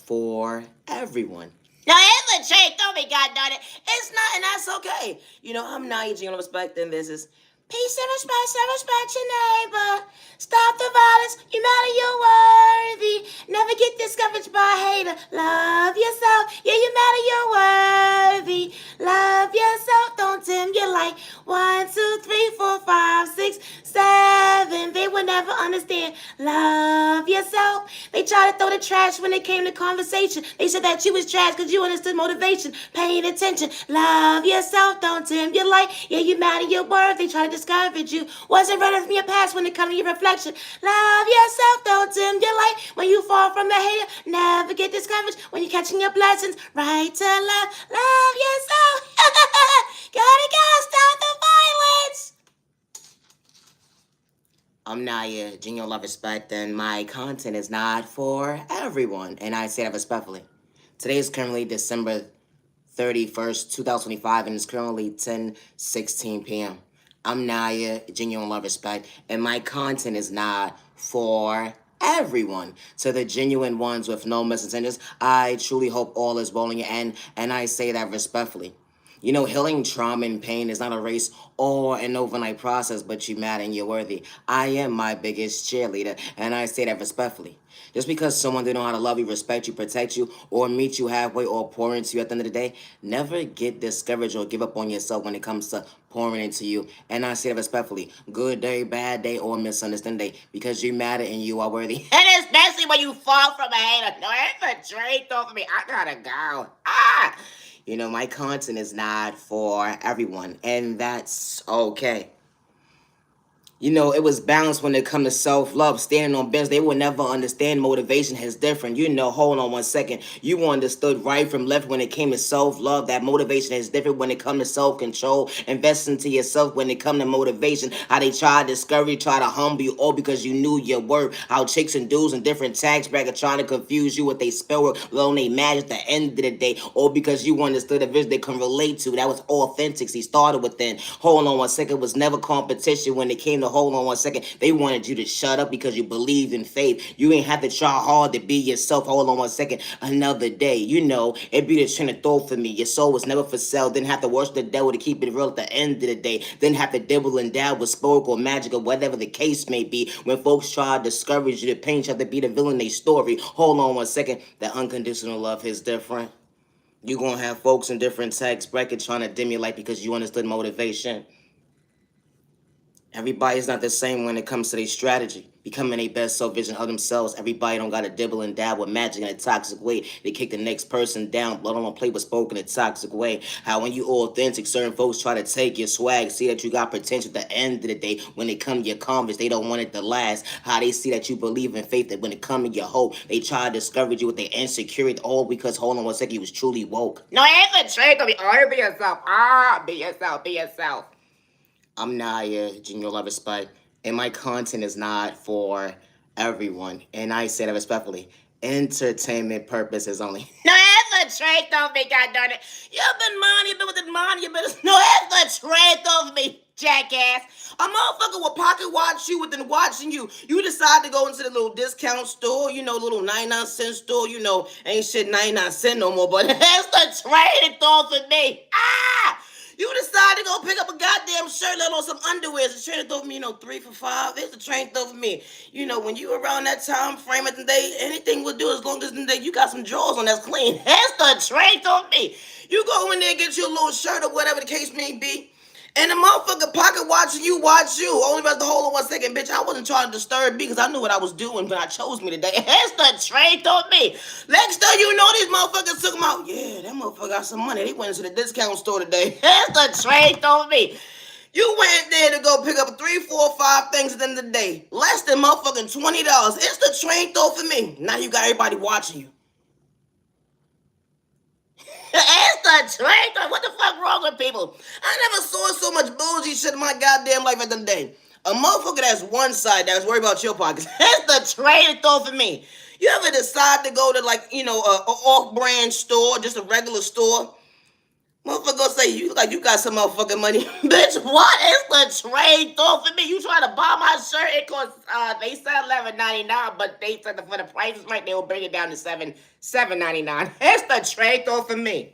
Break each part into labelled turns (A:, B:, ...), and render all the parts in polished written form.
A: for everyone. Now, it's a trick. Don't be goddamn it. It's not, and that's okay. I'm not aging on respect, and this is peace and respect your neighbor. Stop the violence. You matter, you're worthy. Never get discouraged by a hater. Love yourself. Yeah, you matter, you're worthy. Love yourself. Don't dim your light. 1, 2, 3, 4, 5, 6, 7. They will never understand. Love yourself. They tried to throw the trash when it came to conversation. They said that you was trash because you understood motivation, paying attention. Love yourself. Don't dim your light. Yeah, you matter, your worth. They try to discourage you. Wasn't running from your past when it comes to your reflection. Love yourself. Don't dim your light. When you fall from the hater, never get discouraged. When you're catching your blessings, right to left. Love yourself. Gotta go. Stop the violence. I'm Naya, genuine love, respect, and my content is not for everyone, and I say that respectfully. Today is currently December 31st, 2025, and it's currently 10:16 p.m. I'm Naya, genuine love, respect, and my content is not for everyone. To the genuine ones with no misintentions, I truly hope all is well in your end, and I say that respectfully. Healing trauma and pain is not a race or an overnight process, but you matter and you're worthy. I am my biggest cheerleader, and I say that respectfully. Just because someone didn't know how to love you, respect you, protect you, or meet you halfway or pour into you at the end of the day, never get discouraged or give up on yourself when it comes to pouring into you. And I say that respectfully. Good day, bad day, or misunderstanding day. Because you matter and you are worthy. And especially when you fall from a hater. No, it's a trade off me. I gotta go. My content is not for everyone, and that's okay. It was balanced when it comes to self-love, standing on business. They will never understand motivation is different. Hold on one second. You understood right from left when it came to self-love. That motivation is different when it comes to self-control. Invest into yourself when it comes to motivation. How they try to discourage you, try to humble you, all because you knew your worth. How chicks and dudes and different tax brackets trying to confuse you with they spell work, alone they mad at the end of the day. All because you understood a vision they can relate to. That was authentic. He started within. Hold on one second. It was never competition when it came to hold on one second. They wanted you to shut up because you believed in faith. You ain't have to try hard to be yourself. Hold on one second. Another day. It be the train of thought for me. Your soul was never for sale. Didn't have to worship the devil to keep it real at the end of the day. Didn't have to dibble and dab with spoke or magic or whatever the case may be. When folks try to discourage you, the pain you have to be the villain in their story. Hold on one second. That unconditional love is different. You're going to have folks in different tax brackets trying to dim your light because you understood motivation. Everybody's not the same when it comes to their strategy. Becoming a best self vision of themselves. Everybody don't got to dibble and dab with magic in a toxic way. They kick the next person down. Blood on a plate was spoken in a toxic way. How when you authentic, certain folks try to take your swag. See that you got potential at the end of the day. When they come to your conference, they don't want it to last. How they see that you believe in faith. That when it come to your hope, they try to discourage you with their insecurity. All because, hold on one second, you was truly woke. No, it's a trick. Be yourself. Be yourself. Be yourself. I'm Naya, genuine love, respect, and my content is not for everyone. And I say that respectfully. Entertainment purposes only. No, it's a trick, don't be goddamn it. You've been minding, you've been with the mind, you've been. No, it's a trick, don't be, jackass. A motherfucker will pocket watch you within watching you. You decide to go into the little discount store, little 99-cent store, ain't shit 99 cents no more, but it's the trade off for me. You decide to go pick up a goddamn shirt, let on some underwear. It's a train throw for me, 3 for $5. It's a train throw for me. When you around that time frame of the day, anything will do as long as the day you got some drawers on that's clean. That's the train throw for me. You go in there and get you a little shirt or whatever the case may be. And the motherfucker pocket watching you watch you. Only about to hold on one second, bitch. I wasn't trying to disturb me because I knew what I was doing when I chose me today. That's the trade on me. Next thing you know, these motherfuckers took them out. Yeah, that motherfucker got some money. They went into the discount store today. That's the trade on me. You went there to go pick up 3, 4, 5 things at the end of the day. Less than motherfucking $20. It's the train though for me. Now you got everybody watching you. It's the train. What the fuck wrong with people? I never saw so much bullshit shit in my goddamn life at the day. A motherfucker that's one side that's worried about your pockets. That's the train though for me. You ever decide to go to a off-brand store, just a regular store? Motherfucker gonna say you like you got some motherfucking money. Bitch, what is the trade off for me? You trying to buy my shirt? It costs they said $11.99, but they said that for the prices right, they will bring it down to $7.99. It's the trade off for me.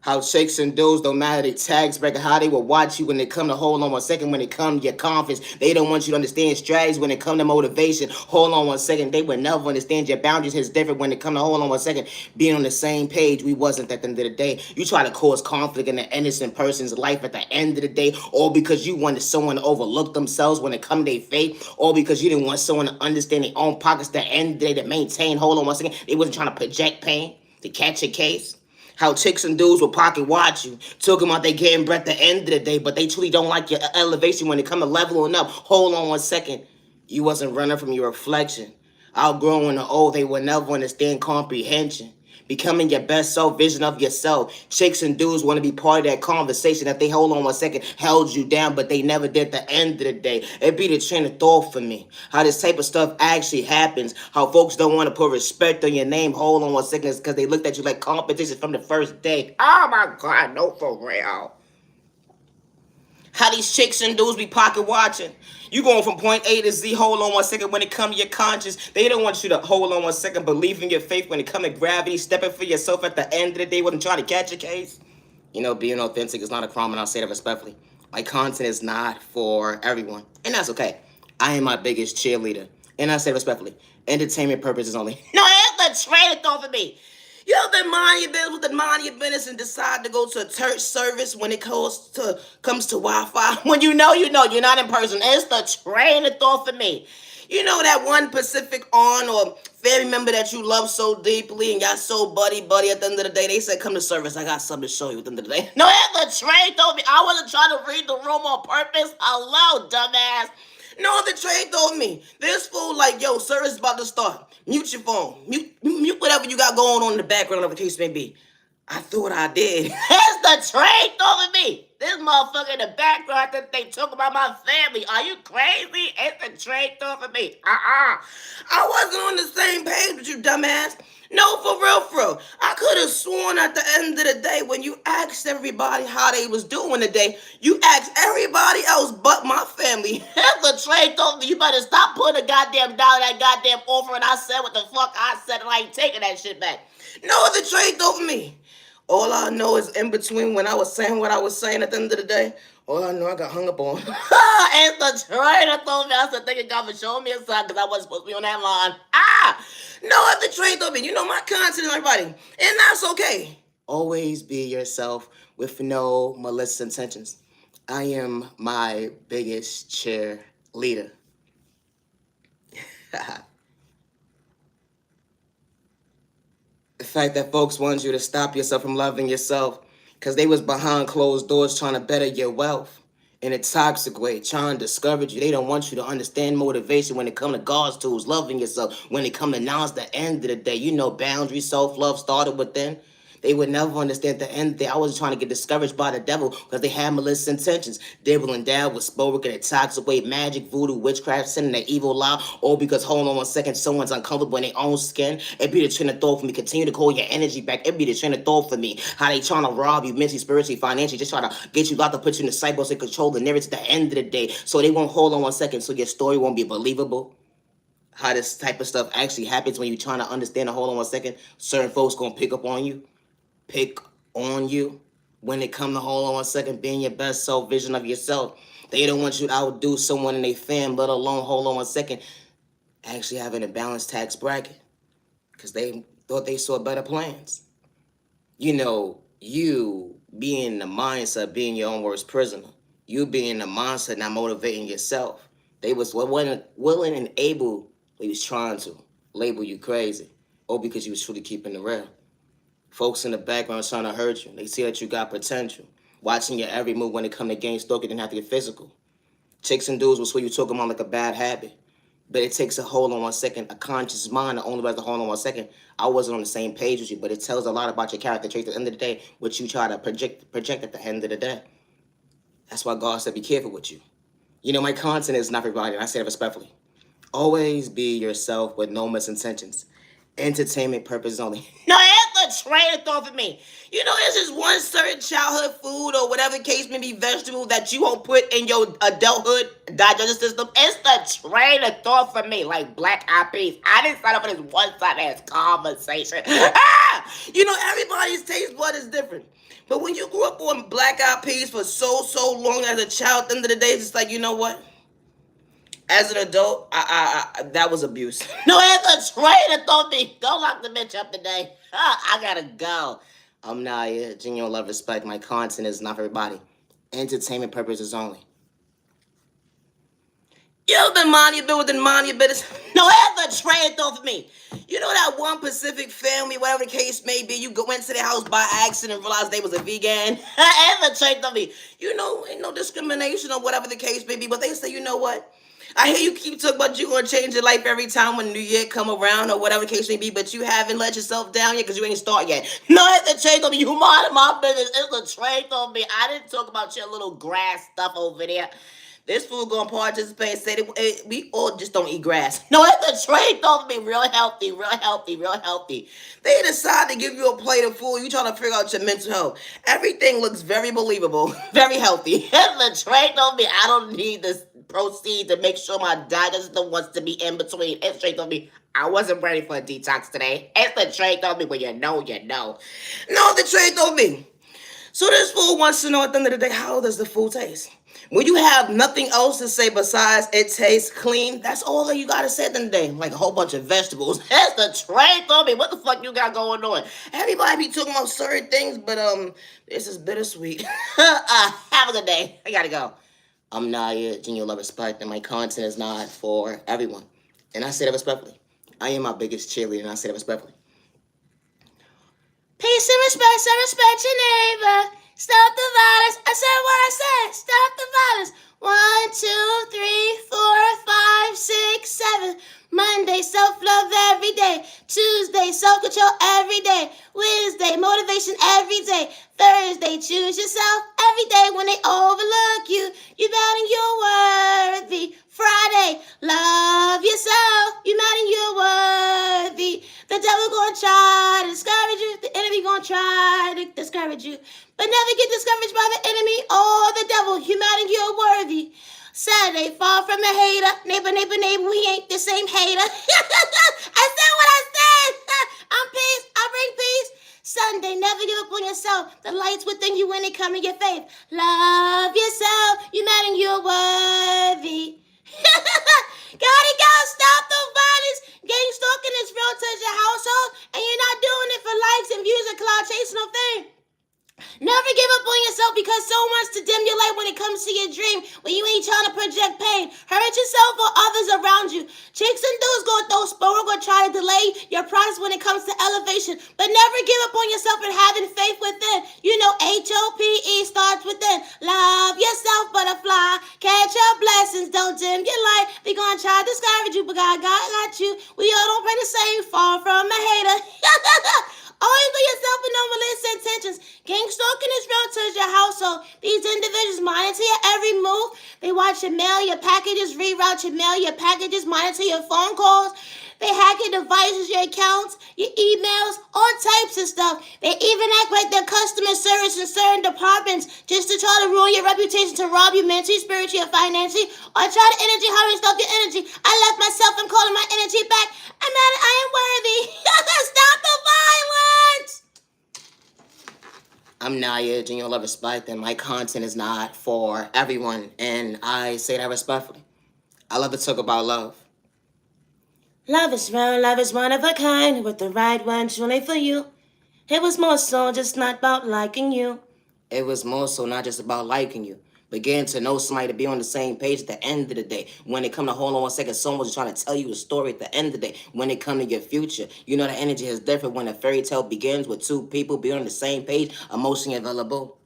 A: How shakes and dudes don't matter, they tags breaking, how they will watch you when they come to hold on one second, when they come to your confidence. They don't want you to understand strategies when it come to motivation. Hold on one second, they would never understand your boundaries. It's different when it come to hold on one second. Being on the same page, we wasn't at the end of the day. You try to cause conflict in an innocent person's life at the end of the day, all because you wanted someone to overlook themselves when it come to their faith, or because you didn't want someone to understand their own pockets at the end of the day, to maintain, hold on one second. They wasn't trying to project pain, to catch a case. How chicks and dudes will pocket watch you, talking about they getting breath at the end of the day, but they truly don't like your elevation when it come to leveling up. Hold on one second. You wasn't running from your reflection. Outgrowing the old, they will never understand comprehension. Becoming your best self, vision of yourself. Chicks and dudes want to be part of that conversation that they, hold on one second, held you down, but they never did at the end of the day. It be the train of thought for me. How this type of stuff actually happens. How folks don't want to put respect on your name, hold on one second, because they looked at you like competition from the first day. Oh my God, no, for real. How these chicks and dudes be pocket watching. You going from point A to Z, hold on one second, when it come to your conscience. They don't want you to hold on one second, believe in your faith when it come to gravity, stepping for yourself at the end of the day, wasn't trying to catch a case. You know, being authentic is not a crime, and I'll say that respectfully. My content is not for everyone, and that's okay. I am my biggest cheerleader, and I say respectfully, entertainment purposes only. No, that's the train thought for me. You ever mind your business with the mind your business and decide to go to a church service when it comes to Wi-Fi? When you know you're not in person. It's the train of thought for me. You know that one Pacific on or family member that you love so deeply and y'all so buddy at the end of the day, they said, come to service, I got something to show you at the end of the day. No, that's the train told me. I wasn't trying to read the room on purpose. Hello, dumbass. No, the trade told me. This fool like, yo, service is about to start. Mute your phone. Mute whatever you got going on in the background of the case may be. I thought I did. That's the trade told me. This motherfucker in the background that they talk about my family. Are you crazy? It's the trade told me. I wasn't on the same page with you, dumbass. No, for real. I could have sworn at the end of the day when you asked everybody how they was doing today, you asked everybody else but my family. The trade told me you better stop putting a goddamn dollar that goddamn offer, and I said what the fuck I said, and I ain't taking that shit back. No, the trade told me. All I know is in between when I was saying what I was saying at the end of the day, all I know I got hung up on. And the trainer told me, I said, thank you God for showing me a sign because I wasn't supposed to be on that line. No, the trainer told me, you know my content is everybody, and that's okay. Always be yourself with no malicious intentions. I am my biggest cheerleader. The fact that folks want you to stop yourself from loving yourself because they was behind closed doors trying to better your wealth in a toxic way, trying to discourage you. They don't want you to understand motivation when it come to God's tools, loving yourself. When it come to now, it's the end of the day. You know boundaries, self-love started within. They would never understand at the end of the day. I wasn't trying to get discouraged by the devil because they had malicious intentions. Devil and dad was spoken in a toxic way, magic, voodoo, witchcraft, sending an evil lie, all because, hold on one second, someone's uncomfortable in their own skin. It'd be the train of thought for me. Continue to call your energy back. It'd be the train of thought for me. How they trying to rob you mentally, spiritually, financially, just try to get you locked up, put you in the cycle, so they control the narrative at the end of the day. So they won't hold on one second, so your story won't be believable. How this type of stuff actually happens when you're trying to understand and hold on one second. Certain folks gonna pick on you when it come to hold on one second, being your best self, vision of yourself. They don't want you to outdo someone in their fam, let alone, hold on one second, actually having a balanced tax bracket because they thought they saw better plans. You know, you being in the mindset, being your own worst prisoner. You being in the mindset, not motivating yourself. They was willing and able, they was trying to label you crazy, or because you was truly keeping it real. Folks in the background trying to hurt you. They see that you got potential. Watching your every move when it come to game stalking, didn't have to get physical. Chicks and dudes will swear you talk them on like a bad habit. But it takes a hold on one second, a conscious mind, the only way to hold on one second. I wasn't on the same page with you, but it tells a lot about your character traits at the end of the day, what you try to project at the end of the day. That's why God said be careful with you. You know, my content is not for everybody, and I say it respectfully. Always be yourself with no misintentions. Entertainment purposes only. No, the train of thought for me. You know, there's just one certain childhood food or whatever the case may be, vegetable that you won't put in your adulthood digestive system. It's the train of thought for me, like black eyed peas. I didn't sign up for this one-time ass conversation. You know, everybody's taste bud is different. But when you grew up on black eyed peas for so long as a child, at the end of the day, it's just like, you know what? As an adult, that was abuse. No, as a trainer told me, don't lock the bitch up today. I gotta go. I'm Naya, genuine love, respect. My content is not for everybody. Entertainment purposes only. You ever been mind your business and mind your business? No, that's a train thought for me. You know that one Pacific family, whatever the case may be, you go into their house by accident and realize they was a vegan? That's a train thought for me. You know, ain't no discrimination or whatever the case may be, but they say, you know what? I hear you keep talking about you gonna change your life every time when New Year come around or whatever the case may be, but you haven't let yourself down yet because you ain't start yet. No, it's a train on me. You mind my business. It's a train on me. I didn't talk about your little grass stuff over there. This fool gonna participate and say that we all just don't eat grass. No, it's a train on me. Real healthy, real healthy, real healthy. They decide to give you a plate of food. You trying to figure out your mental health. Everything looks very believable, very healthy. It's a train on me. I don't need this proceed to make sure my digestive wants to be in between. It's straight on me. I wasn't ready for a detox today. It's the trade on me. When you know, you know. No, the trade on me. So this fool wants to know at the end of the day, how does the food taste? When you have nothing else to say besides it tastes clean, that's all that you gotta say at the end of the day. Like a whole bunch of vegetables. That's the trade on me. What the fuck you got going on? Everybody be talking about certain things, but this is bittersweet. Have a good day. I gotta go. I'm Naya, genuine love, respect, and my content is not for everyone. And I say that respectfully. I am my biggest cheerleader, and I say that respectfully. Peace and respect your neighbor. Stop the violence. I said what I said. Stop the violence. 1, 2, 3, 4, 5, 6, 7. Monday, self-love every day. Tuesday, self-control every day. Wednesday, motivation every day. Thursday, choose yourself every day. When they overlook you, you bout and you're worthy. Friday, love yourself. You mad and you're worthy. The devil gonna try to discourage you. The enemy gonna try to discourage you. But never get discouraged by the enemy or the devil. You mad and you're worthy. Saturday, far from a hater. Neighbor, we ain't the same hater. I said what I said. I'm peace. I bring peace. Sunday, never give up on yourself. The light's within you when they come in your faith. Love yourself. You mad and you're worthy. Gotta go. Stop the violence. Gang stalking is real to your household, and you're not doing it for likes and views and cloud chasing no thing. Never give up on yourself because someone wants to dim your light when it comes to your dream, when you ain't trying to project pain. Hurt yourself or others around you. Chicks and dudes gonna throw sport, gonna try to delay your process when it comes to elevation. But never give up on yourself and having faith within. You know HOPE starts within. Love yourself, butterfly. Catch your blessings, don't dim your light. They gonna try to discourage you, but God got you. We all don't pray the same, far from a hater. Always do yourself with no malicious intentions. Gang stalking is real to your household. These individuals monitor your every move. They watch your mail, your packages, reroute your mail, your packages, monitor your phone calls. They hack your devices, your accounts, your emails, all types of stuff. They even act like they're customer service in certain departments just to try to ruin your reputation, to rob you mentally, spiritually, or financially, or try to energy harvest off your energy. I left myself and calling my energy back. I'm mad, I am worthy. Stop the violence. I'm Naya, genuine love, respect, and my content is not for everyone, and I say that respectfully. I love to talk about love. Love is real, love is one of a kind, with the right one truly for you. It was more so just not about liking you. It was more so not just about liking you, but getting to know somebody to be on the same page at the end of the day. When it come to, hold on 1 second, someone's trying to tell you a story at the end of the day. When it come to your future, you know the energy is different when a fairy tale begins with two people being on the same page, emotionally available.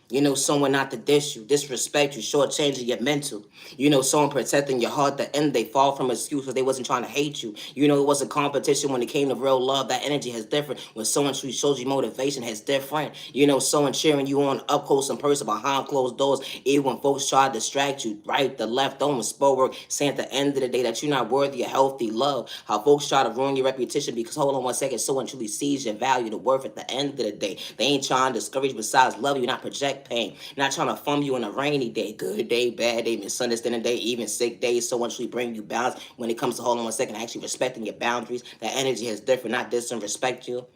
A: You know, someone not to dish you, disrespect you, shortchanging your mental. You know, someone protecting your heart. The end they fall from excuse because they wasn't trying to hate you. You know, it wasn't competition when it came to real love. That energy has different. When someone truly shows you motivation, has different. You know, someone cheering you on up close in person behind closed doors. Even when folks try to distract you, right, the left, on with spell work, saying at the end of the day that you're not worthy of healthy love. How folks try to ruin your reputation because, hold on one second, someone truly sees your value, the worth at the end of the day. They ain't trying to discourage you besides love you, not project pain. Not trying to fumble you on a rainy day, good day, bad day, misunderstanding day, even sick days. Someone truly bring you balance when it comes to, hold on one second, actually respecting your boundaries. That energy is different, not disrespect you,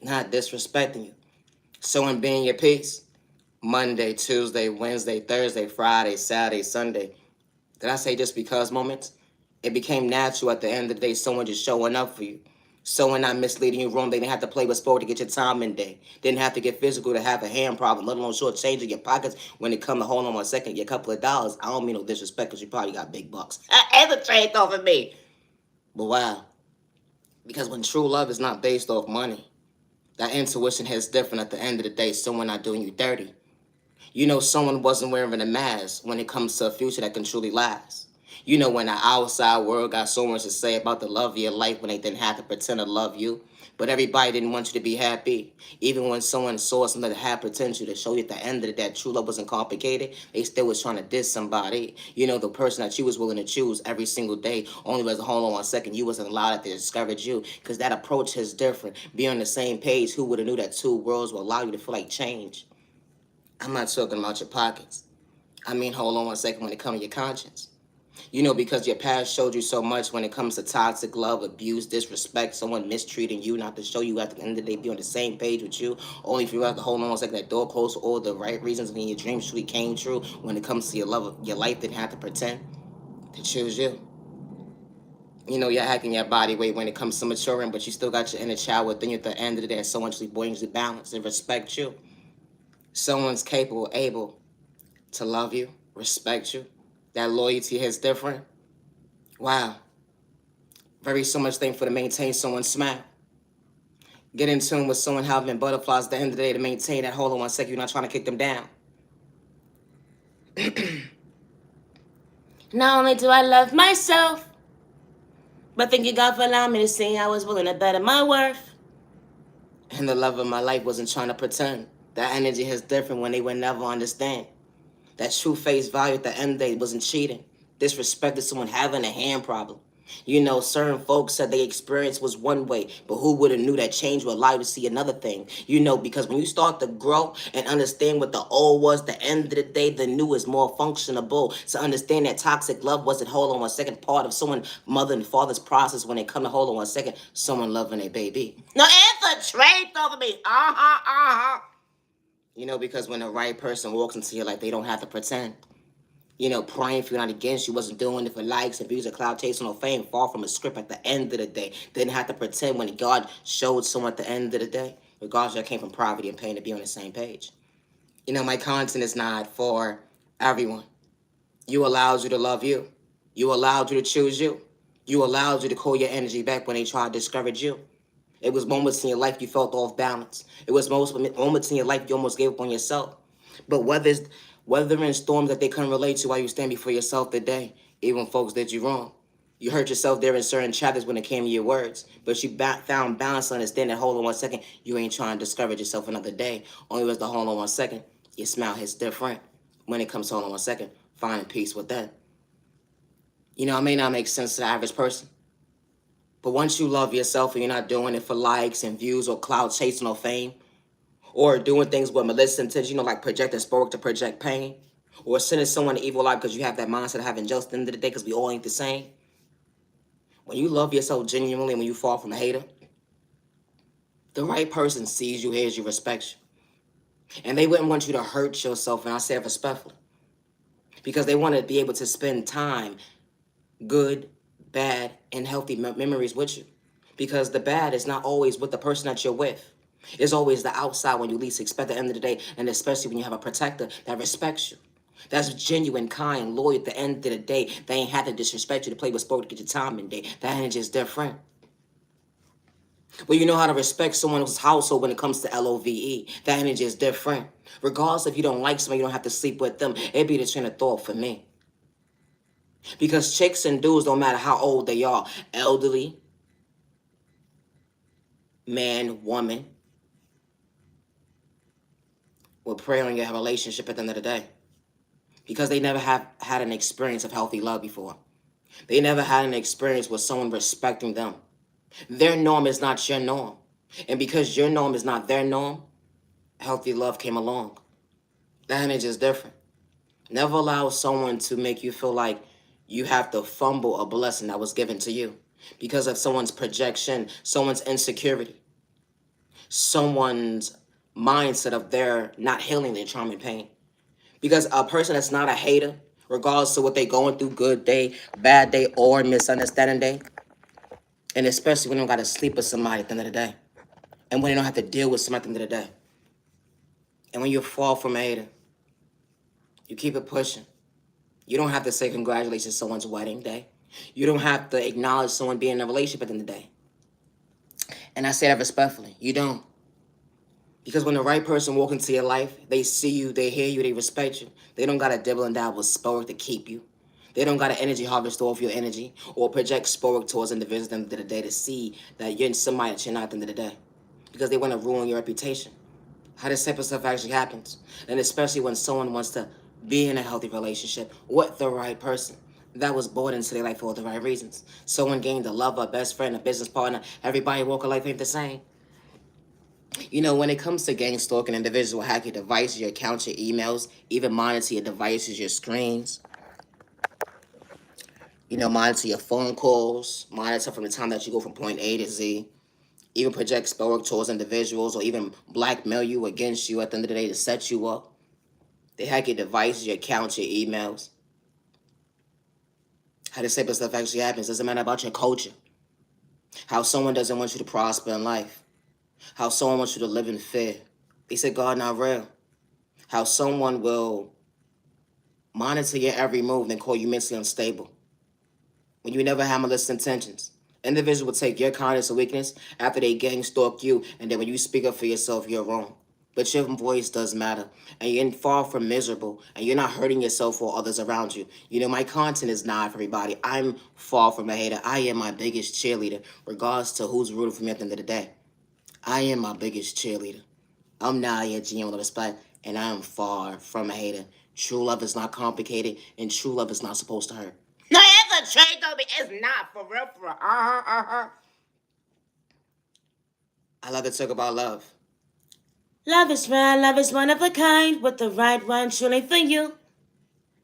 A: not disrespecting you. Someone being your peace. Monday, Tuesday, Wednesday, Thursday, Friday, Saturday, Sunday. Did I say just because moments? It became natural at the end of the day, someone just showing up for you. Someone not misleading you wrong. They didn't have to play with sport to get your time in day. Didn't have to get physical to have a hand problem, let alone short change in your pockets when it come to, hold on one second, your couple of dollars. I don't mean no disrespect because you probably got big bucks. And the trade off of me. But wow. Because when true love is not based off money, that intuition hits different at the end of the day. Someone not doing you dirty. You know, someone wasn't wearing a mask when it comes to a future that can truly last. You know, when the outside world got so much to say about the love of your life when they didn't have to pretend to love you. But everybody didn't want you to be happy. Even when someone saw something that had potential to show you at the end of the day that true love wasn't complicated, they still was trying to diss somebody. You know, the person that you was willing to choose every single day, only was, hold on one second, you wasn't allowed to discourage you. Because that approach is different. Be on the same page, who would have knew that two worlds will allow you to feel like change? I'm not talking about your pockets. I mean, hold on one second when it comes to your conscience. You know, because your past showed you so much when it comes to toxic love, abuse, disrespect, someone mistreating you, not to show you at the end of the day, be on the same page with you. Only if you have to hold on one second, that door closed for all the right reasons and your dreams truly came true when it comes to your love, your life didn't have to pretend to choose you. You know, you're hacking your body weight when it comes to maturing, but you still got your inner child within you at the end of the day, and someone actually brings you balance and respect you. Someone's capable, able to love you, respect you. That loyalty is different. Wow. Very so much thankful to maintain someone's smile. Get in tune with someone having butterflies at the end of the day to maintain that. Hold on one second, you're not trying to kick them down. Not only do I love myself, but thank you God for allowing me to see I was willing to better my worth. And the love of my life wasn't trying to pretend. That energy is different when they would never understand. That true face value at the end of the day wasn't cheating. Disrespected someone having a hand problem. You know, certain folks said their experience was one way, but who would have knew that change would allow you to see another thing? You know, because when you start to grow and understand what the old was, the end of the day, the new is more functionable. To understand that toxic love wasn't, hold on one second, part of someone mother and father's process when they come to, hold on one second, someone loving a baby. No, it's a trait over me. You know, because when the right person walks into your life, they don't have to pretend. You know, praying for you, not against you, wasn't doing it for likes, abuse, or cloud chasing or fame, far from a script at the end of the day. Didn't have to pretend when God showed someone at the end of the day. Regardless, I came from poverty and pain to be on the same page. You know, my content is not for everyone. You allowed you to love you. You allowed you to choose you. You allowed you to call your energy back when they tried to discourage you. It was moments in your life you felt off balance. It was moments in your life you almost gave up on yourself. But weathering storms that they couldn't relate to while you stand before yourself today, even folks did you wrong. You hurt yourself there in certain chapters when it came to your words, but you found balance to understand that, hold on one second, you ain't trying to discourage yourself another day. Only was the hold on one second, your smile hits different when it comes to hold on one second, finding peace with that. You know, it may not make sense to the average person, but once you love yourself and you're not doing it for likes and views or cloud chasing or fame, or doing things with malicious intention, you know, like projecting sport to project pain, or sending someone to evil life because you have that mindset of having justice at the end of the day because we all ain't the same. When you love yourself genuinely and when you fall from a hater, the right person sees you, hears you, respects you. And they wouldn't want you to hurt yourself, and I say it respectfully, because they want to be able to spend time, good, bad, and healthy memories with you. Because the bad is not always with the person that you're with. It's always the outside when you least expect at the end of the day, and especially when you have a protector that respects you. That's genuine, kind, loyal at the end of the day. They ain't had to disrespect you to play with sport to get your time in day. That energy is different. But you know how to respect someone's household when it comes to LOVE. That energy is different. Regardless if you don't like somebody, you don't have to sleep with them. It'd be the train of thought for me. Because chicks and dudes, don't matter how old they are, elderly, man, woman, will prey on your relationship at the end of the day. Because they never have had an experience of healthy love before. They never had an experience with someone respecting them. Their norm is not your norm. And because your norm is not their norm, healthy love came along. That energy is different. Never allow someone to make you feel like you have to fumble a blessing that was given to you because of someone's projection, someone's insecurity, someone's mindset of their not healing their trauma and pain. Because a person that's not a hater, regardless of what they're going through, good day, bad day, or misunderstanding day, and especially when they don't got to sleep with somebody at the end of the day, and when they don't have to deal with somebody at the end of the day, and when you fall from a hater, you keep it pushing. You don't have to say congratulations to someone's wedding day. You don't have to acknowledge someone being in a relationship at the end of the day. And I say that respectfully. You don't. Because when the right person walks into your life, they see you, they hear you, they respect you. They don't got to dibble and dabble with sport to keep you. They don't got to energy harvest off your energy or project sport towards individuals at the end of the day to see that you're somebody that you're not at the end of the day. Because they want to ruin your reputation. How this type of stuff actually happens. And especially when someone wants to be in a healthy relationship with the right person that was brought into their life for the right reasons. Someone gained a lover, a best friend, a business partner. Everybody walk of life ain't the same. You know, when it comes to gang stalking, individuals will hack your devices, your accounts, your emails, even monitor your devices, your screens. You know, monitor your phone calls, monitor from the time that you go from point A to Z. Even project spell work towards individuals or even blackmail you against you at the end of the day to set you up. They hack your devices, your accounts, your emails. How this type of stuff actually happens doesn't matter about your culture. How someone doesn't want you to prosper in life. How someone wants you to live in fear. They say God not real. How someone will monitor your every move and call you mentally unstable when you never have malicious intentions. Individuals will take your kindness or weakness after they gang stalk you, and then when you speak up for yourself, you're wrong. But your voice does matter, and you're far from miserable, and you're not hurting yourself or others around you. You know, my content is not for everybody. I'm far from a hater. I am my biggest cheerleader, regardless to who's rooting for me at the end of the day. I am my biggest cheerleader. I'm Nadia Gino Respect, and I am far from a hater. True love is not complicated, and true love is not supposed to hurt. No, it's a trait, though, but it's not for real, for real. I love to talk about love. Love is rare, love is one of a kind, with the right one truly for you.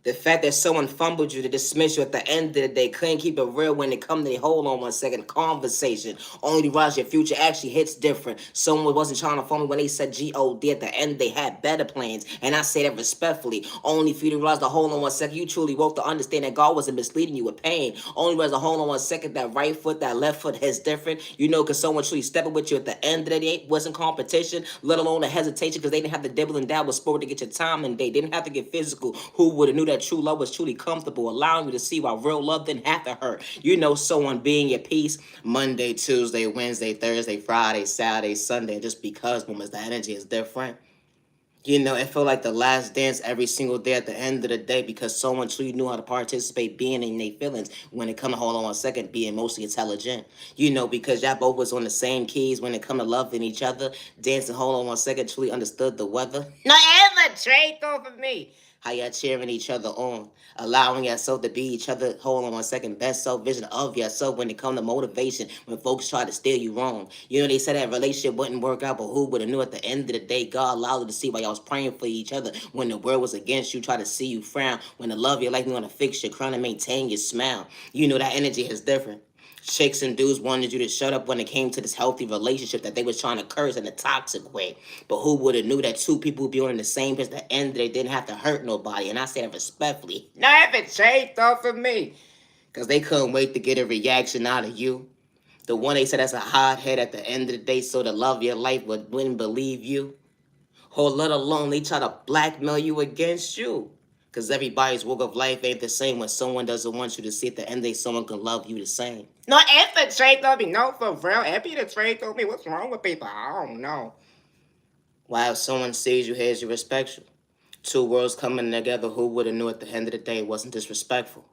A: The fact that someone fumbled you to dismiss you at the end of the day, couldn't keep it real when it come to the hold on 1 second conversation. Only to realize your future actually hits different. Someone wasn't trying to fumble when they said G-O-D at the end, they had better plans. And I say that respectfully. Only for you to realize the hold on 1 second, you truly woke to understand that God wasn't misleading you with pain. Only realize the hold on 1 second, that right foot, that left foot is different. You know, because someone truly stepping with you at the end of the day wasn't competition, let alone a hesitation, because they didn't have to dibble and dabble sport to get your time and day. They didn't have to get physical. Who would have knew that true love was truly comfortable, allowing you to see why real love didn't have to hurt. You know, someone being at peace Monday, Tuesday, Wednesday, Thursday, Friday, Saturday, Sunday, just because moments, the energy is different. You know, it felt like the last dance every single day at the end of the day because someone truly knew how to participate, being in their feelings when it come to hold on 1 second, being mostly intelligent. You know, because y'all both was on the same keys when it come to loving each other, dancing, hold on 1 second, truly understood the weather. No, it's a trait though for me. How y'all cheering each other on, allowing yourself to be each other, hold on 1 second, best self vision of yourself when it come to motivation, when folks try to steer you wrong. You know, they said that relationship wouldn't work out, but who would have knew at the end of the day, God allowed you to see why y'all was praying for each other when the world was against you, try to see you frown, when the love of your life you want to fix your crown and maintain your smile. You know, that energy is different. Chicks and dudes wanted you to shut up when it came to this healthy relationship that they was trying to curse in a toxic way. But who would have knew that two people would be on the same page at the end they didn't have to hurt nobody? And I say that respectfully. Never changed though for me. Because they couldn't wait to get a reaction out of you. The one they said that's a hothead at the end of the day so the love of your life wouldn't believe you. Or let alone they try to blackmail you against you. Because everybody's walk of life ain't the same. When someone doesn't want you to see at the end of the day, someone can love you the same. No, if the trade told me, no, for real. If the trade told me, what's wrong with people? I don't know. Why, if someone sees you, hears you, respects you. Two worlds coming together, who would have knew at the end of the day it wasn't disrespectful?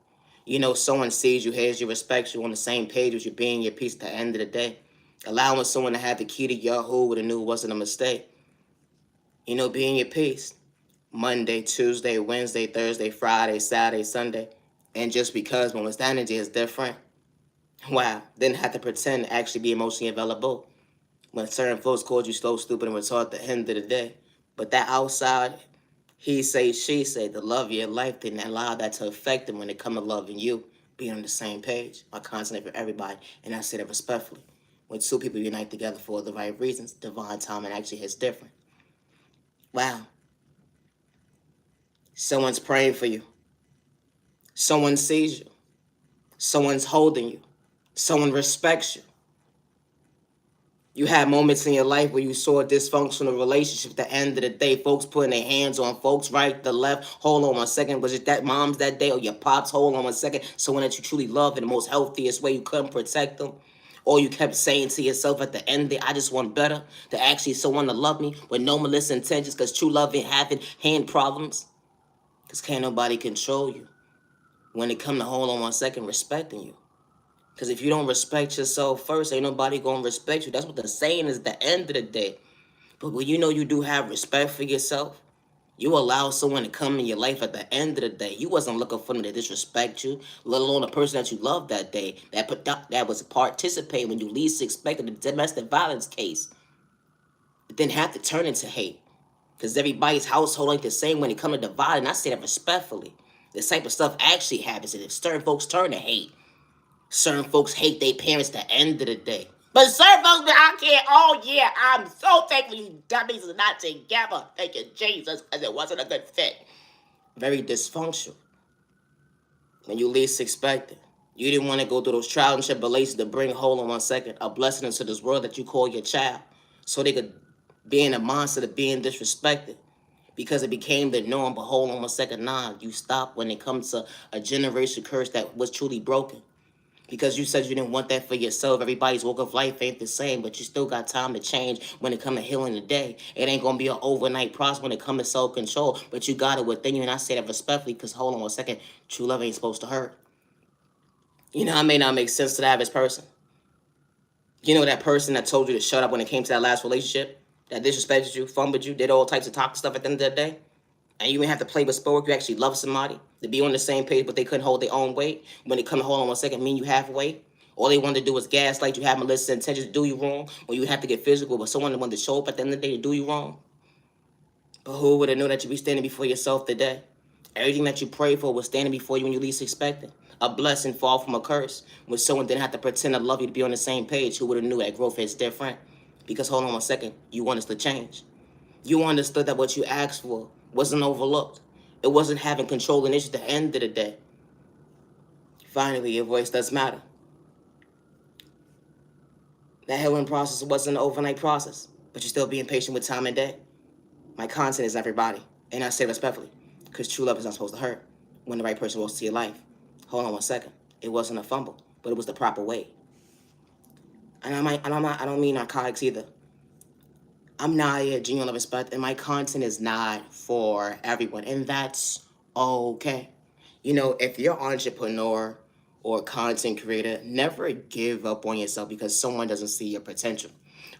A: You know, someone sees you, hears you, respects you, on the same page with you, being your piece at the end of the day. Allowing someone to have the key to your who would have knew it wasn't a mistake. You know, being your piece. Monday, Tuesday, Wednesday, Thursday, Friday, Saturday, Sunday. And just because when the energy is different, wow, didn't have to pretend to actually be emotionally available. When certain folks called you slow, stupid, and retarded at the end of the day. But that outside, he say, she say, the love of your life didn't allow that to affect them when it come to loving you, being on the same page. My constant for everybody, and I say that respectfully. When two people unite together for the right reasons, divine timing actually hits different. Wow. Someone's praying for you. Someone sees you. Someone's holding you. Someone respects you. You had moments in your life where you saw a dysfunctional relationship. At the end of the day, folks putting their hands on folks, right, the left. Hold on 1 second. Was it that mom's that day or your pops? Hold on 1 second. Someone that you truly love in the most healthiest way. You couldn't protect them. Or you kept saying to yourself at the end of the day, I just want better. To actually someone to love me with no malicious intentions, because true love ain't having hand problems. Because can't nobody control you. When it come to hold on 1 second, respecting you. Because if you don't respect yourself first, ain't nobody going to respect you. That's what the saying is at the end of the day. But when you know you do have respect for yourself, you allow someone to come in your life at the end of the day. You wasn't looking for them to disrespect you, let alone the person that you loved that day, that was participating when you least expected, the domestic violence case. It didn't have to turn into hate. Because everybody's household ain't the same when it comes to divide, and I say that respectfully. This type of stuff actually happens, and if certain folks turn to hate, certain folks hate their parents at the end of the day. But certain folks, I can't. Oh, yeah, I'm so thankful you dummies are not together. Thank you, Jesus, because it wasn't a good fit. Very dysfunctional. When you least expect it. You didn't want to go through those trials and tribulations to bring, hold on 1 second, a blessing into this world that you call your child. So they could be in a mindset of being disrespected. Because it became the norm. But hold on 1 second, nah, you stop when it comes to a generation curse that was truly broken. Because you said you didn't want that for yourself. Everybody's walk of life ain't the same, but you still got time to change when it comes to healing today. It ain't going to be an overnight process when it comes to self-control, but you got it within you, and I say that respectfully because, hold on 1 second, true love ain't supposed to hurt. You know, I may not make sense to the average person. You know that person that told you to shut up when it came to that last relationship, that disrespected you, fumbled you, did all types of toxic stuff at the end of the day? And you didn't have to play with sport. You actually love somebody to be on the same page, but they couldn't hold their own weight. When it come to hold on 1 second, mean you halfway. All they wanted to do was gaslight you, have malicious intentions to do you wrong. When you have to get physical, but someone wanted to show up at the end of the day to do you wrong. But who would have known that you'd be standing before yourself today? Everything that you prayed for was standing before you when you least expected. A blessing fall from a curse. When someone didn't have to pretend to love you to be on the same page, who would have knew that growth is different? Because hold on 1 second, you want us to change. You understood that what you asked for wasn't overlooked. It wasn't having control and issues at the end of the day. Finally, your voice does matter. That healing process wasn't an overnight process, but you're still being patient with time and day. My content is everybody, and I say respectfully, because true love is not supposed to hurt when the right person walks into your life. Hold on 1 second. It wasn't a fumble, but it was the proper way. And I don't mean narcotics either. I'm not a genuine love respect, and my content is not for everyone, and that's okay. You know, if you're an entrepreneur or a content creator, never give up on yourself because someone doesn't see your potential.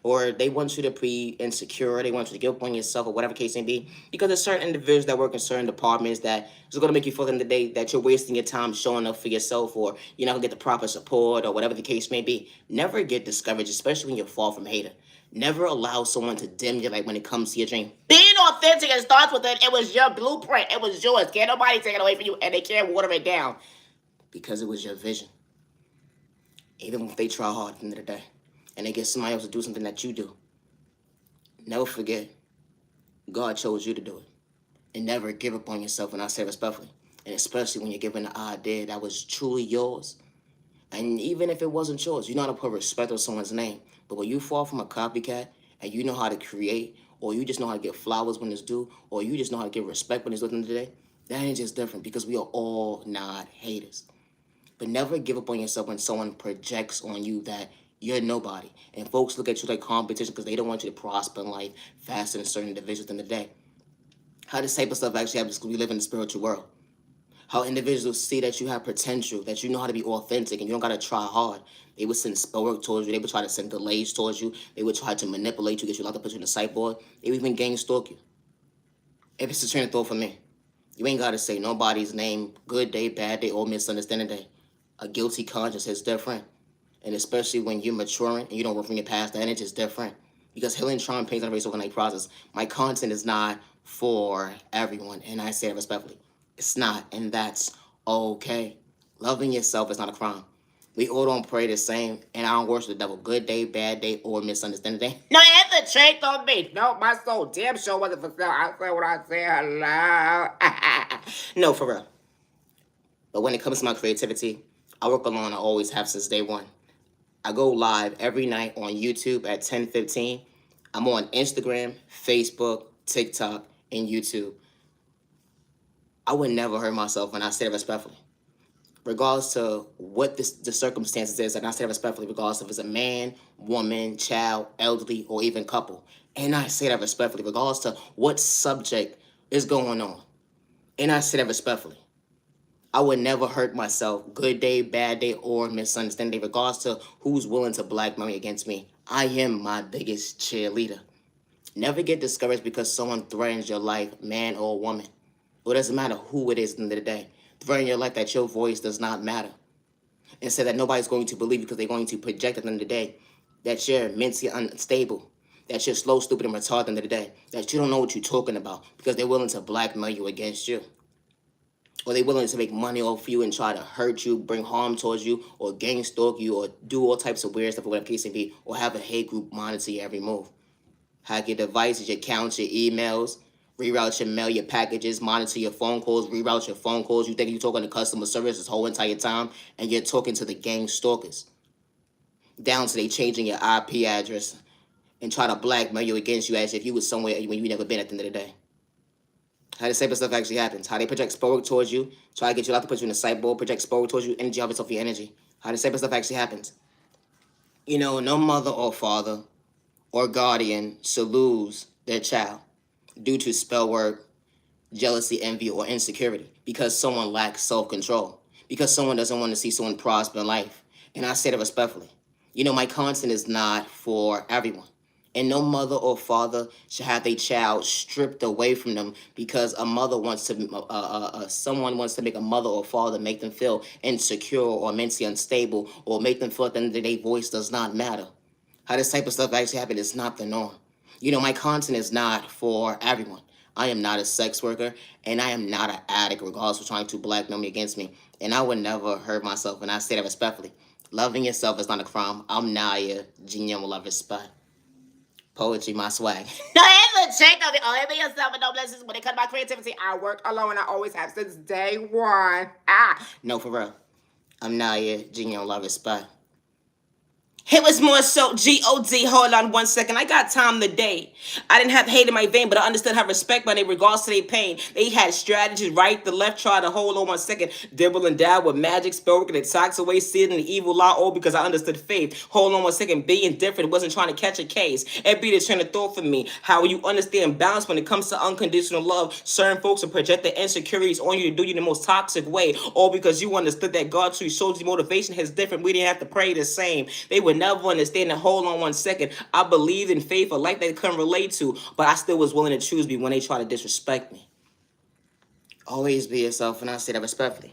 A: Or they want you to be insecure, they want you to give up on yourself, or whatever case may be. Because there's certain individuals that work in certain departments that is going to make you feel in the day that you're wasting your time showing up for yourself, or you're not going to get the proper support, or whatever the case may be. Never get discouraged, especially when you fall from hater. Never allow someone to dim your light when it comes to your dream. Being authentic, it starts with it. It was your blueprint. It was yours. Can't nobody take it away from you, and they can't water it down. Because it was your vision. Even if they try hard at the end of the day, and they get somebody else to do something that you do, never forget, God chose you to do it. And never give up on yourself, and I say respectfully. And especially when you're given an idea that was truly yours. And even if it wasn't yours, you know how to put respect on someone's name. But when you fall from a copycat and you know how to create, or you just know how to give flowers when it's due, or you just know how to give respect when it's due at the end of the day, That energy is different because we are all not haters. But never give up on yourself when someone projects on you that you're nobody. And folks look at you like competition because they don't want you to prosper in life faster than certain individuals in the day. How this type of stuff actually happens because we live in the spiritual world. How individuals see that you have potential, that you know how to be authentic, and you don't gotta try hard. They would send spell work towards you. They would try to send delays towards you. They would try to manipulate you, get you locked up, put you in the sideboard. They would even gang stalk you. If it's a train of thought for me, you ain't gotta say nobody's name, good day, bad day, or misunderstanding day. A guilty conscience is different. And especially when you're maturing and you don't work from your past, the energy is different. Because healing trauma pains on a race overnight process. My content is not for everyone, and I say it respectfully. It's not, and that's okay. Loving yourself is not a crime. We all don't pray the same, and I don't worship the devil. Good day, bad day, or misunderstanding day. No, it's a trait on me. No, my soul damn sure wasn't for sale. I said what I said. Hello. No, for real. But when it comes to my creativity, I work alone. I always have since day one. I go live every night on YouTube at 10:15. I'm on Instagram, Facebook, TikTok, and YouTube. I would never hurt myself when I say it respectfully. Regardless to what the circumstances is, and I say that respectfully, regardless if it's a man, woman, child, elderly, or even couple. And I say that respectfully, regardless to what subject is going on. And I say that respectfully. I would never hurt myself, good day, bad day, or misunderstanding, regardless to who's willing to blackmail me against me. I am my biggest cheerleader. Never get discouraged because someone threatens your life, man or woman. It doesn't matter who it is at the end of the day. Threaten your life that your voice does not matter. And say that nobody's going to believe you because they're going to project at the end of the day that you're mentally unstable, that you're slow, stupid, and retarded at the end of the day, that you don't know what you're talking about because they're willing to blackmail you against you. Or they're willing to make money off you and try to hurt you, bring harm towards you, or gang stalk you, or do all types of weird stuff, or whatever the case may be, or have a hate group monitor your every move. Hack your devices, your accounts, your emails, reroute your mail, your packages, monitor your phone calls, reroute your phone calls. You think you're talking to customer service this whole entire time, and you're talking to the gang stalkers. Down to they changing your IP address and try to blackmail you against you as if you was somewhere when you never been at the end of the day. How the same stuff actually happens. How they project spell towards you, try to get you locked to put you in the sideboard, project spell towards you, energy off your energy. How the same stuff actually happens. You know, no mother or father or guardian should lose their child due to spell work, jealousy, envy, or insecurity because someone lacks self-control, because someone doesn't want to see someone prosper in life. And I say that respectfully. You know, my content is not for everyone. And no mother or father should have their child stripped away from them because a mother wants to, someone wants to make a mother or father make them feel insecure or mentally unstable or make them feel that their voice does not matter. How this type of stuff actually happens is not the norm. You know, my content is not for everyone. I am not a sex worker, and I am not an addict, regardless of trying to blackmail me against me. And I would never hurt myself, and I say that respectfully. Loving yourself is not a crime. I'm Naya, Genius will love respect. Poetry, my swag. No, it's a check on it. Only yourself and no blessings. When it comes to my creativity, I work alone, and I always have since day one. No, for real. I'm Naya, Genius will love respect. It was more so G-O-D. Hold on 1 second. I got time today. I didn't have hate in my vein, but I understood how respect my name regards to their pain. They had strategies right, the left, try to hold on 1 second. Dibble and dab with magic, spell work, and it talks away sin and the evil lie, all because I understood faith. Hold on 1 second. Being different wasn't trying to catch a case. It be the train of thought for me. How you understand balance when it comes to unconditional love. Certain folks will project their insecurities on you to do you in the most toxic way, all because you understood that God through showed you motivation is different. We didn't have to pray the same. They would never understand that. Hold on 1 second. I believed in faith, a life they couldn't relate to, but I still was willing to choose me when they try to disrespect me. Always be yourself, and I say that respectfully.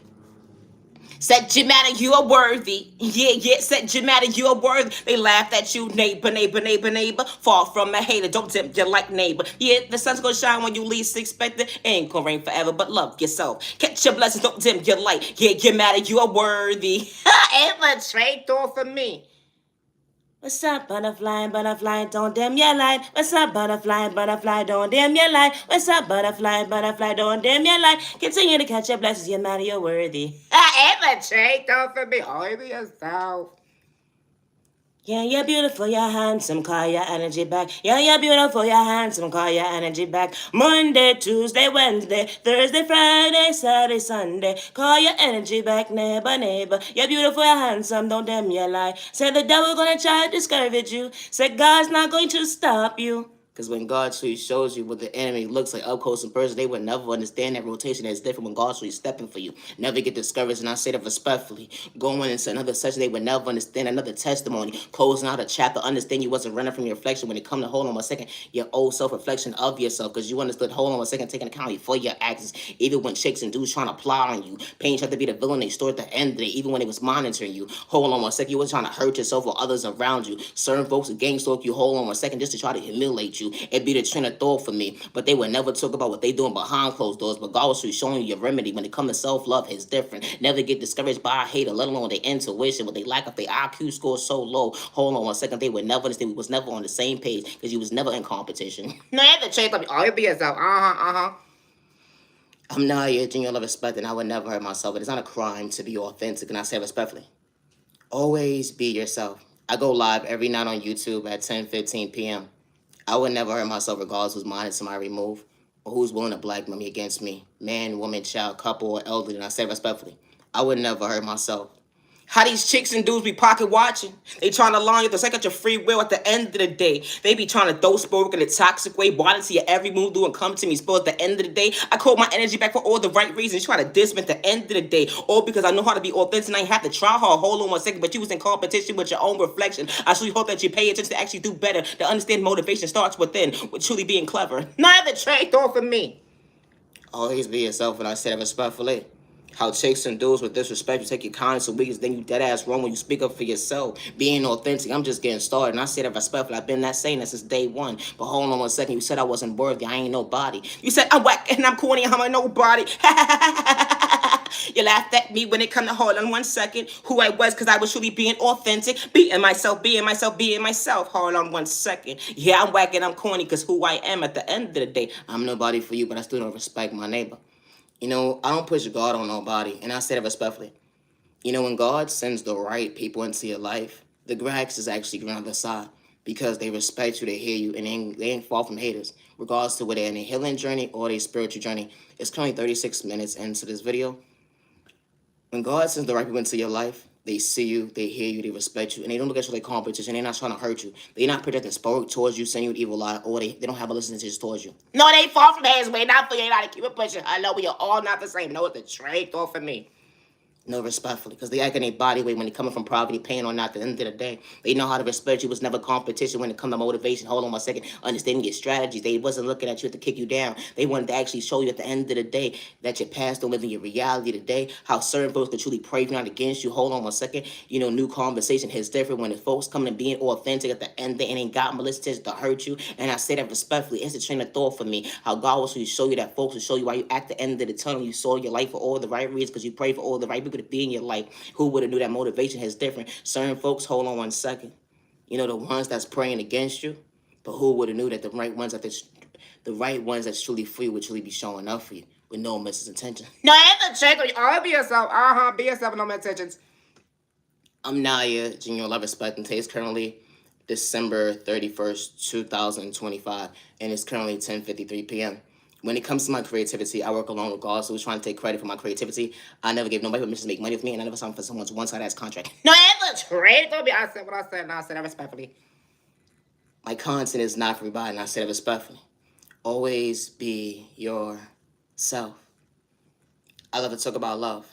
A: Said Jimata, you are worthy. Yeah, said Jimata, you are worthy. They laughed at you, neighbor. Far from a hater, don't tempt you like neighbor. Yeah, the sun's gonna shine when you least expect it. Ain't gonna rain forever, but love yourself. Catch your blessings, don't dim your light. Yeah, Jimata, you are worthy. It's a straight door for me. What's up, butterfly, don't dim your light. What's up, butterfly, don't dim your light. What's up, butterfly, don't dim your light. Continue to catch your blessings, you're mad, you're worthy. It's a straight door for me. Only be yourself. Yeah, you're beautiful, you're handsome, call your energy back. Yeah, you're beautiful, you're handsome, call your energy back. Monday, Tuesday, Wednesday, Thursday, Friday, Saturday, Sunday, call your energy back, neighbor, neighbor. You're beautiful, you're handsome, don't damn you lie. Said the devil gonna try to discourage you. Said God's not going to stop you. Because when God truly shows you what the enemy looks like up close and personal, they would never understand that rotation is different when God's truly stepping for you. Never get discouraged, and I say that respectfully. Going into another session, they would never understand another testimony. Closing out a chapter, understand you wasn't running from your reflection when it come to hold on a second, your old self-reflection of yourself, because you understood hold on a second, taking account for your actions, even when chicks and dudes trying to plot on you. Pain tried to be the villain they story at the end of the day, even when they was monitoring you. Hold on a second, you was trying to hurt yourself or others around you. Certain folks would gang stalk you, hold on a second, just to try to humiliate you. It'd be the train of thought for me, but they would never talk about what they doing behind closed doors. But God was showing you your remedy when it comes to self-love is different. Never get discouraged by a hater, let alone their intuition, what they lack of their IQ score so low. Hold on one second, they would never understand. We was never on the same page because you was never in competition. No, you have to change up all your be yourself. I'm not here genuine love respect, and I would never hurt myself. But it's not a crime to be authentic, and I say respectfully. Always be yourself. I go live every night on YouTube at 10:15 p.m. I would never hurt myself regardless whose mind somebody remove or who's willing to blackmail me against me. Man, woman, child, couple, or elderly, and I say respectfully. I would never hurt myself. How these chicks and dudes be pocket watching. They trying to line you to take out your free will at the end of the day. They be trying to throw spoke in a toxic way, wanting to see your every move do and come to me. Suppose at the end of the day, I call my energy back for all the right reasons. Try to diss me at the end of the day. All because I know how to be authentic and I ain't have to try hard. Hold on one second, but you was in competition with your own reflection. I truly hope that you pay attention to actually do better. To understand motivation starts within, with truly being clever. Not the trade off for me. Always be yourself, and I said it respectfully. How chicks and dudes with disrespect, you take your kindness and weakness, then you dead ass wrong when you speak up for yourself. Being authentic, I'm just getting started. And I say that respectfully. I've been that saying that since day one. But hold on one second, you said I wasn't worthy. I ain't nobody. You said I'm whack and I'm corny, I'm a nobody. You laughed at me when it come to hold on one second. Who I was, because I was truly being authentic. Being myself, being myself, being myself. Hold on one second. Yeah, I'm whack and I'm corny because who I am at the end of the day. I'm nobody for you, but I still don't respect my neighbor. You know, I don't push God on nobody, and I say that respectfully. You know, when God sends the right people into your life, the grass is actually green on the side because they respect you, they hear you, and they ain't far from haters, regardless to whether they're in a healing journey or their spiritual journey. It's currently 36 minutes into this video. When God sends the right people into your life, they see you, they hear you, they respect you, and they don't look at you like competition. They're not trying to hurt you. They're not projecting spirit towards you, saying you an evil lie, or they don't have a listening to towards you. No, they far from hands, way not for you. Not to keep it pushing. I know we are all not the same. No, it's a trade off for me. No, respectfully, because they act in a body weight when they coming from poverty, pain or not. At the end of the day, they know how to respect you. It was never competition when it come to motivation. Hold on one second, understanding your strategies. They wasn't looking at you to kick you down. They wanted to actually show you at the end of the day that your past don't live in your reality today. How certain folks can truly pray for not against you. Hold on one second. You know, new conversation is different when the folks coming and being authentic at the end. They ain't got malicious to hurt you. And I say that respectfully. It's a train of thought for me. How God will show you that folks will show you why you at the end of the tunnel. You saw your life for all the right reasons because you pray for all the right people to be in your life. Who would have knew that motivation is different? Certain folks, hold on one second. You know, the ones that's praying against you, but who would have knew that the right ones that's truly free would truly be showing up for you with no misintention. No, I have to check on you. Oh, be yourself. Be yourself with no misintentions. I'm Naya, Junior Love Respect and Taste. Currently December 31st, 2025, and it's currently 10:53 p.m. When it comes to my creativity, I work along with God, so who's trying to take credit for my creativity. I never gave nobody permission to make money with me, and I never signed for someone's one-side-ass contract. No, I have to trade for me. I said what I said, and I said that respectfully. My content is not for everybody, and I said it respectfully. Always be yourself. I love to talk about love.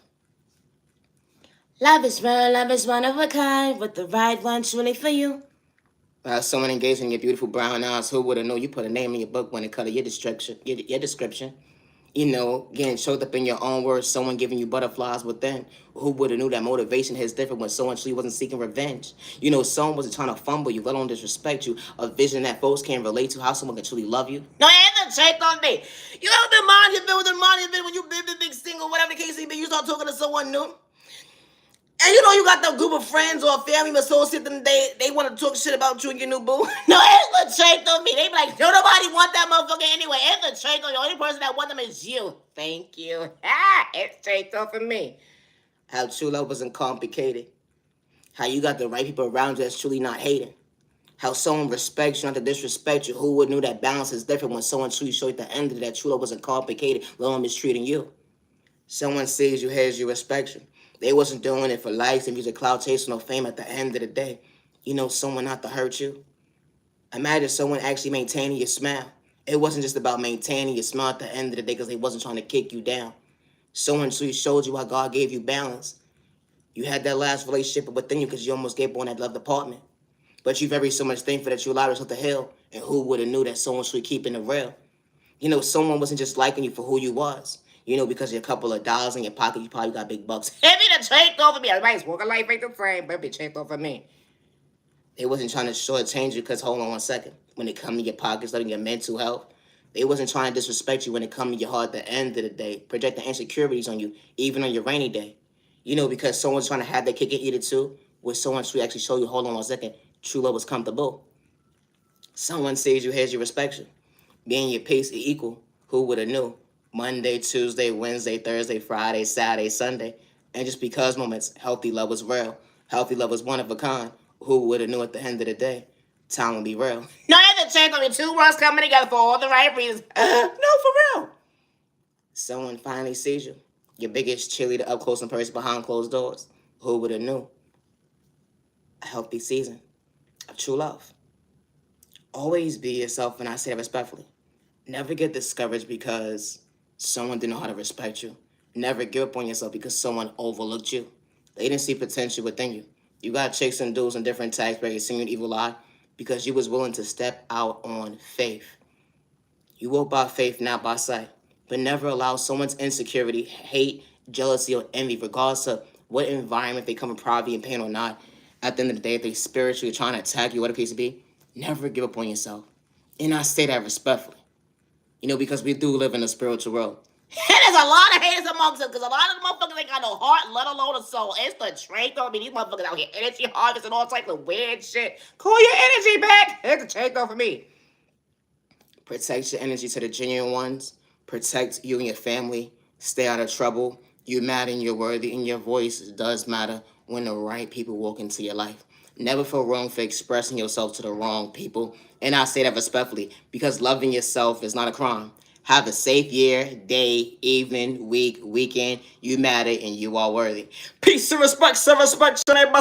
A: Love is real, love is one of a kind, with the right one truly for you. Someone engaged in your beautiful brown eyes, who would have known you put a name in your book when it cut your description, your description. You know, getting showed up in your own words, someone giving you butterflies within. Who would have knew that motivation is different when someone actually wasn't seeking revenge? You know, someone wasn't trying to fumble you, let alone disrespect you. A vision that folks can relate to, how someone can truly love you. No, I haven't checked on me. You ever been mind when you big single, whatever the case may be, you start talking to someone new? And you know you got that group of friends or family associates, and they want to talk shit about you and your new boo. No, it's the check on me. They be like, don't nobody want that motherfucker anyway. It's the check on you. The only person that want them is you. Thank you. It's checked on for me. How true love wasn't complicated. How you got the right people around you that's truly not hating. How someone respects you, not to disrespect you. Who would know that balance is different when someone truly showed you at the end of it that true love wasn't complicated, let alone mistreating you. Someone sees you, hears you, respects you. They wasn't doing it for likes and music, cloud chasing, or fame at the end of the day. You know someone not to hurt you. Imagine someone actually maintaining your smile. It wasn't just about maintaining your smile at the end of the day because they wasn't trying to kick you down. Someone truly showed you how God gave you balance. You had that last relationship within you because you almost gave up on that love department. But you very so much thankful that you allowed yourself to heal. And who would have knew that someone should keeping it real? You know, someone wasn't just liking you for who you was. You know, because of a couple of dollars in your pocket, you probably got big bucks. Everybody done changed over me. Everybody's walking life ain't the same, but it changed over me. They wasn't trying to shortchange you because, hold on 1 second, when it come to your pockets, letting your mental health, they wasn't trying to disrespect you when it come to your heart at the end of the day, projecting insecurities on you, even on your rainy day. You know, because someone's trying to have their cake and eat it too, where someone should actually show you, hold on 1 second, true love was comfortable. Someone sees you, hears you, respects you. Being your pace equal, who would have knew? Monday, Tuesday, Wednesday, Thursday, Friday, Saturday, Sunday. And just because moments, healthy love was real. Healthy love was one of a kind. Who would have knew at the end of the day? Time will be real. No, I have to check on the two worlds coming together for all the right reasons. No, for real. Someone finally sees you. Your biggest cheerleader up close and personal behind closed doors. Who would have knew? A healthy season of true love. Always be yourself, and I say that respectfully. Never get discouraged because someone didn't know how to respect you. Never give up on yourself because someone overlooked you. They didn't see potential within you. You got chicks and dudes and different tags where you seen an evil eye because you was willing to step out on faith. You walk by faith, not by sight. But never allow someone's insecurity, hate, jealousy, or envy, regardless of what environment they come in poverty and pain or not. At the end of the day, if they spiritually trying to attack you, whatever the case may be, never give up on yourself. And I say that respectfully. You know, because we do live in a spiritual world. And there's a lot of haters amongst us, because a lot of the motherfuckers ain't got no heart, let alone a soul. It's the trait on me. These motherfuckers out here energy harvesting all types of weird shit. Call your energy back. It's the trait for me. Protect your energy to the genuine ones. Protect you and your family. Stay out of trouble. You matter and you're worthy, and your voice does matter when the right people walk into your life. Never feel wrong for expressing yourself to the wrong people. And I say that respectfully because loving yourself is not a crime. Have a safe year, day, evening, week, weekend. You matter and you are worthy. Peace and respect, self-respect. Stop the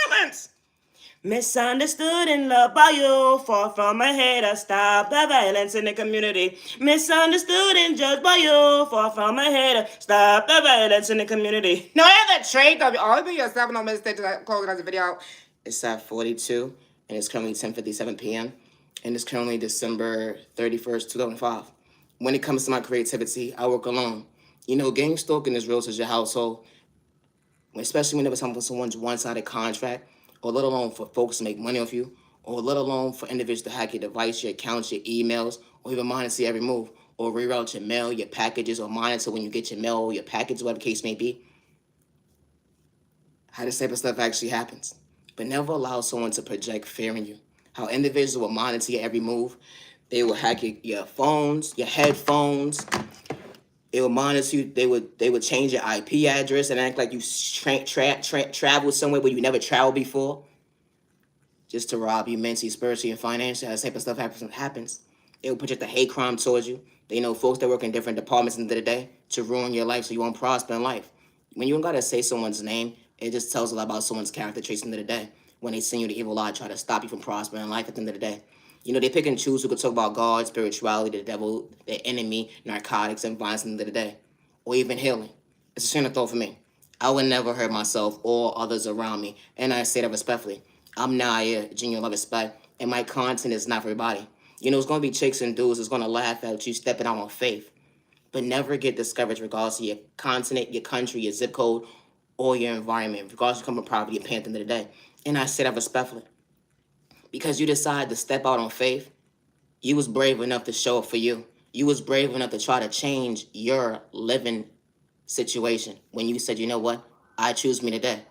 A: violence. Misunderstood and loved by you, far from a hater, stop the violence in the community. Misunderstood and judged by you, far from a hater, stop the violence in the community. No, I have that trait of all be yourself, no mistake to close out the video. It's at 42, and it's currently 10:57 p.m., and it's currently December 31st, 2005. When it comes to my creativity, I work alone. You know, gang stalking is real to your household, especially when it was someone's one-sided contract, or let alone for folks to make money off you, or let alone for individuals to hack your device, your accounts, your emails, or even monitor every move, or reroute your mail, your packages, or monitor when you get your mail, or your package, whatever the case may be. How this type of stuff actually happens. But never allow someone to project fear in you. How individuals will monitor your every move. They will hack your phones, your headphones. It would monitor you. They would change your IP address and act like you traveled somewhere where you never traveled before, just to rob you mentally, spiritually, and financially. How this type of stuff happens. It will project a hate crime towards you. They know folks that work in different departments at the end of the day to ruin your life so you won't prosper in life. When you don't gotta say someone's name, it just tells a lot about someone's character traits at the end of the day. When they send you the evil eye, try to stop you from prospering in life at the end of the day. You know, they pick and choose who could talk about God, spirituality, the devil, the enemy, narcotics, and violence at the end of the day. Or even healing. It's a shame of thought for me. I would never hurt myself or others around me. And I say that respectfully. I'm Naya, genuine love, respect, and my content is not for everybody. You know, it's going to be chicks and dudes that's going to laugh at you stepping out on faith. But never get discouraged regardless of your continent, your country, your zip code, or your environment. Regardless of coming property, your pain at the end of the day. And I say that respectfully. Because you decided to step out on faith, you was brave enough to show up for you. You was brave enough to try to change your living situation when you said, you know what, I choose me today.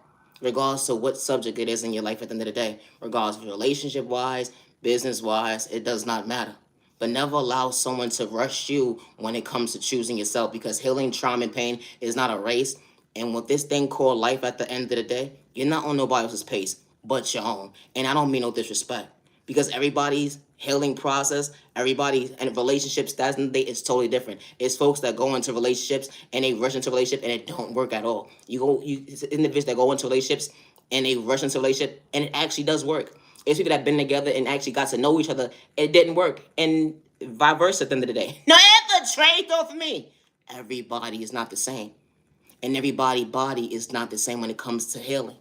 A: Regardless of what subject it is in your life at the end of the day, regardless of relationship-wise, business-wise, it does not matter. But never allow someone to rush you when it comes to choosing yourself, because healing, trauma, and pain is not a race. And with this thing called life at the end of the day, you're not on nobody else's pace but your own. And I don't mean no disrespect. Because everybody's healing process, everybody's and relationships that's is totally different. It's folks that go into relationships and they rush into a relationship and it don't work at all. It's individuals that go into relationships and they rush into a relationship and it actually does work. It's people that have been together and actually got to know each other. It didn't work. And vice versa at the end of the day. No, it's the trade off of me. Everybody is not the same. And everybody's body is not the same when it comes to healing.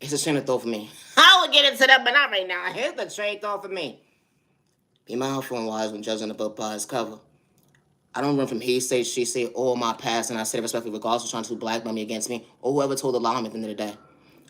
A: It's a train of thought for me. I will get into that, but not right now. Here's the train of thought for me. Be mindful and wise when judging a book by its cover. I don't run from he say, she say, or my past, and I say it respectfully regardless of trying to blackmail me against me, or whoever told the lie at the end of the day.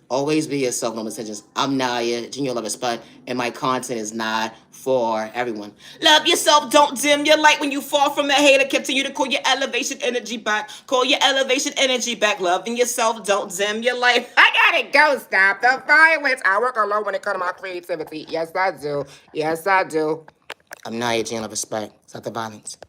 A: Always be yourself, no intentions. I'm Naya, genuine love, respect, and my content is not for everyone. Love yourself, don't dim your light when you fall from a hater. Continue to call your elevation energy back. Call your elevation energy back. Loving yourself, don't dim your light. I gotta go. Stop the violence. I work alone when it comes to my creativity. Yes, I do. Yes, I do. I'm Naya, genuine love, respect. Stop the violence.